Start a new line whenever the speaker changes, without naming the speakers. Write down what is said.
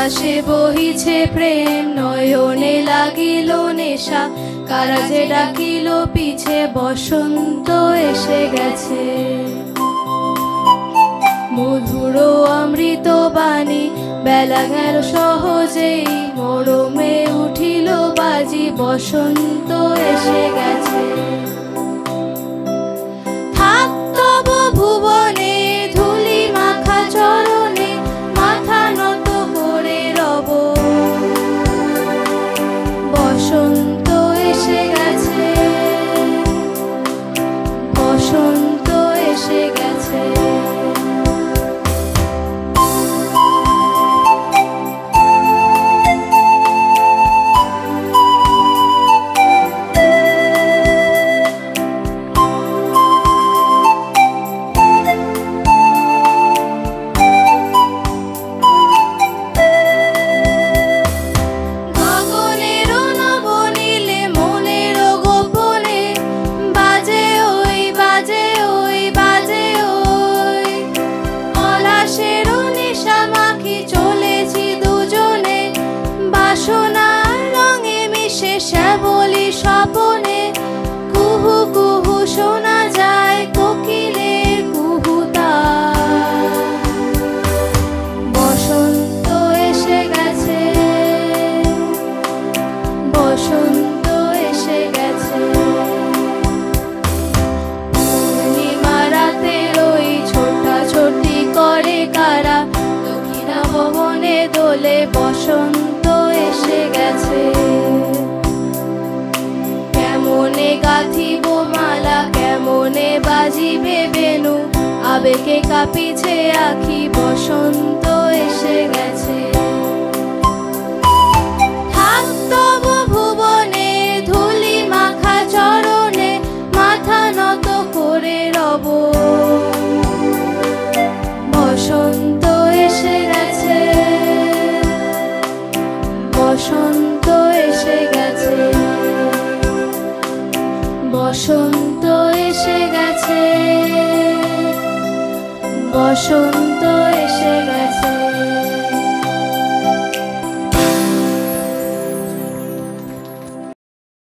বাতাসে বহিছে প্রেম, নয়নে লাগিল নেশা, কারা যে ডাকিল পিছে, বসন্ত এসে গেছে। মধুর অমৃত বাণী বেলা গেল সহজেই, মরমে উঠিল বাজি, বসন্ত এসে গেছে। থাক তব ভুবনে ধুলি মাখা চরণে, মাথা নত করে রব, বসন্ত এসে গেছে, বসন্ত এসে গেছে। শ্যাবলি স্বপনে কুহু কুহু শোনা যায় কোকিলের কুহুতাল। বসন্ত এসে গেছে, বসন্ত এসে গেছে। পূর্ণিমা রাতের ওই ছোটাছুটি করে কারা, দক্ষিণা ভবনে দোলে, বসন্ত এসে গেছে। কেমনে গাঁথিব মালা, কেমনে বাজিবে বেণু, আবেগে কাঁপিছে আখি, বসন্ত এসে গেছে। থাক তব ভুবনে ধুলি মাখা চরণে, মাথা নত করে রব, বসন্ত এসে গেছে, বসন্ত এসে গেছে, বসন্ত এসে গেছে, বসন্ত